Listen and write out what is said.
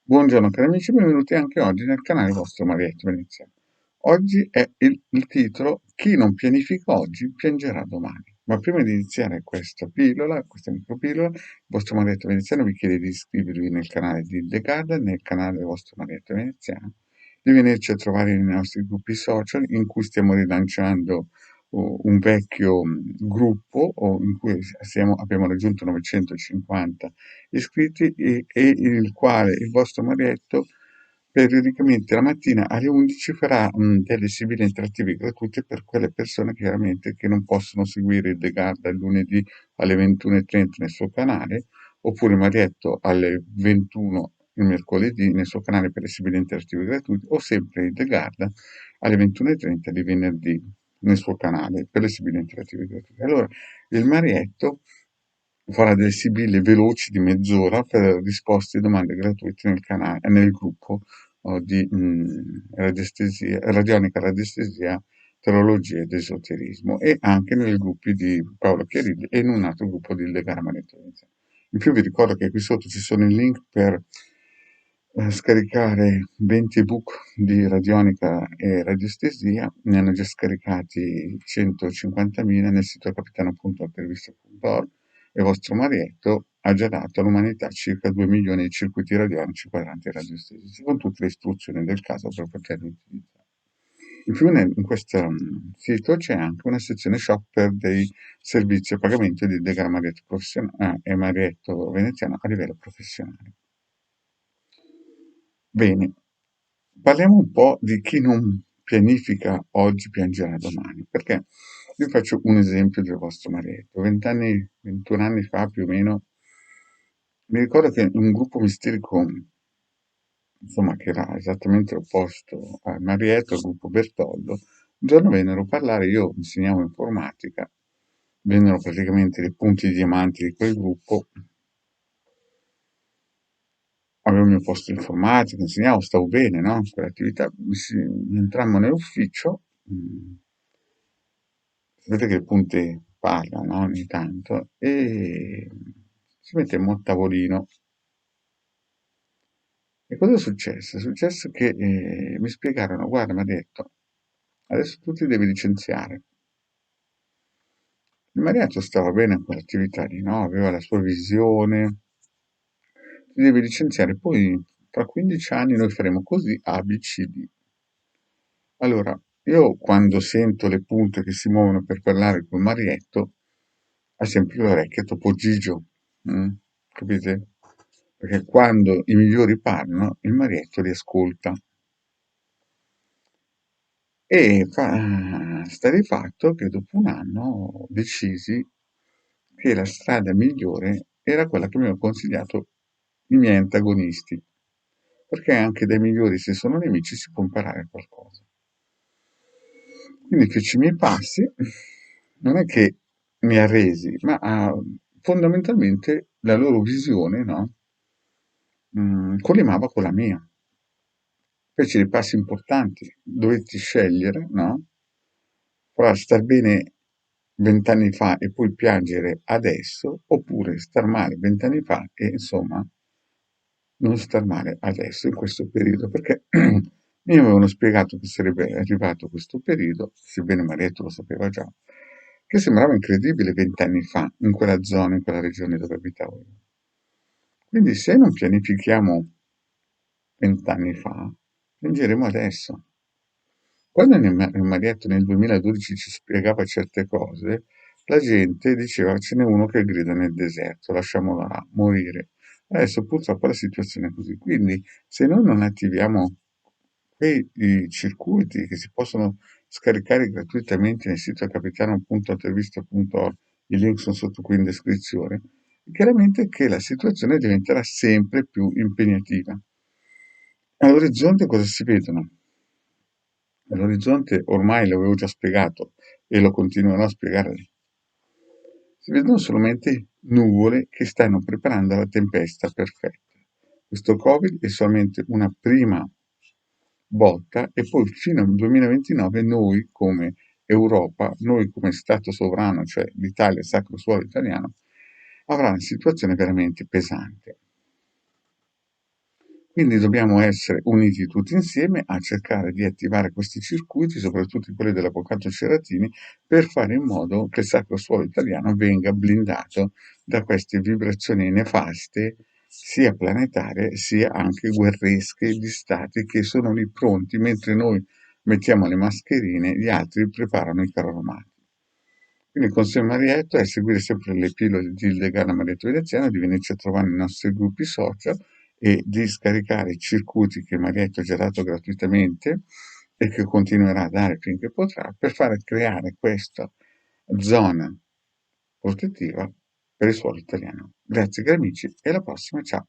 Buongiorno cari amici, benvenuti anche oggi nel canale vostro Marietto Veneziano. Oggi è il titolo Chi non pianifica oggi piangerà domani. Ma prima di iniziare questa micropillola, il vostro Marietto Veneziano vi chiede di iscrivervi nel canale di The Garden, nel canale vostro Marietto Veneziano, di venirci a trovare nei nostri gruppi social in cui stiamo rilanciando un vecchio gruppo in cui abbiamo raggiunto 950 iscritti e il quale il vostro Marietto periodicamente la mattina alle 11 farà delle sibille interattive gratuite per quelle persone chiaramente che non possono seguire il The Garda il lunedì alle 21:30 nel suo canale, oppure Marietto alle 21 il mercoledì nel suo canale per le sibille interattive gratuite, o sempre il The Garda alle 21:30 di venerdì nel suo canale per le sibille interattive gratuite. Allora, il Marietto farà delle sibille veloci di mezz'ora per risposte e domande gratuite nel canale, nel gruppo di radionica, radiestesia, teologia ed esoterismo, e anche nei gruppi di Paolo Chiarilli e in un altro gruppo di Legare Marietto Veneziano. In più vi ricordo che qui sotto ci sono i link per scaricare 20 ebook di radionica e radiestesia, ne hanno già scaricati 150.000 nel sito capitano.intervista.org, e vostro Marietto ha già dato all'umanità circa 2 milioni di circuiti radionici quadranti radiostesici, con tutte le istruzioni del caso per poterli utilizzare. In più in questo sito c'è anche una sezione shop per dei servizi a pagamento di Degar Marietto e Marietto Veneziano a livello professionale. Bene, parliamo un po' di chi non pianifica oggi piangerà domani, perché vi faccio un esempio del vostro Marietto. 21 anni fa più o meno, mi ricordo che in un gruppo misterico, insomma, che era esattamente opposto a Marietto, al gruppo Bertoldo, un giorno vennero a parlare, io insegnavo informatica, vennero praticamente dei punti diamanti di quel gruppo. Avevo il mio posto informatico, insegnavo, stavo bene, no? Quell'attività, entrammo nell'ufficio, sapete che il punte parla, no? Ogni tanto, e si mettemmo a tavolino. E cosa è successo? È successo che mi spiegarono, guarda, mi ha detto, adesso tu ti devi licenziare. Il Mariato stava bene a quell'attività lì, no? Aveva la sua visione, ti devi licenziare, poi tra 15 anni noi faremo così, A, B, C, D. Allora, io quando sento le punte che si muovono per parlare col Marietto, ho sempre l'orecchio topo Gigio, mm? Capite? Perché quando i migliori parlano, il Marietto li ascolta. E sta di fatto che dopo un anno decisi che la strada migliore era quella che mi hanno consigliato i miei antagonisti, perché anche dai migliori, se sono nemici, si può imparare qualcosa. Quindi feci i miei passi, non è che mi arresi, ma fondamentalmente la loro visione, no? Collimava con la mia. Feci dei passi importanti, dovetti scegliere, no? Fra star bene 20 anni fa e poi piangere adesso, oppure star male 20 anni fa e insomma non star male adesso in questo periodo, perché mi avevano spiegato che sarebbe arrivato questo periodo, sebbene Marietto lo sapeva già, che sembrava incredibile 20 anni fa in quella zona, in quella regione dove abitavo io. Quindi se non pianifichiamo 20 anni fa, piangeremo adesso. Quando il Marietto nel 2012 ci spiegava certe cose, la gente diceva ce n'è uno che grida nel deserto, lasciamolo là, morire. Adesso purtroppo la situazione è così. Quindi se noi non attiviamo quei circuiti che si possono scaricare gratuitamente nel sito capitano.intervista.org, i link sono sotto qui in descrizione, chiaramente che la situazione diventerà sempre più impegnativa. All'orizzonte cosa si vedono? All'orizzonte ormai l'avevo già spiegato e lo continuerò a spiegare. Si vedono solamente nuvole che stanno preparando la tempesta perfetta. Questo Covid è solamente una prima botta e poi fino al 2029 noi come Europa, noi come Stato sovrano, cioè l'Italia, il sacro suolo italiano, avrà una situazione veramente pesante. Quindi dobbiamo essere uniti tutti insieme a cercare di attivare questi circuiti, soprattutto quelli dell'avvocato Ceratini, per fare in modo che il sacro suolo italiano venga blindato da queste vibrazioni nefaste, sia planetarie sia anche guerresche di stati che sono lì pronti, mentre noi mettiamo le mascherine, gli altri preparano i carri armati. Quindi il consiglio Marietto è seguire sempre le pillole di Ildegana Marietto Veneziano, di venirci a trovare nei nostri gruppi social e di scaricare i circuiti che Marietto ha già dato gratuitamente e che continuerà a dare finché potrà per far creare questa zona protettiva per il suolo italiano. Grazie cari amici e alla prossima, ciao!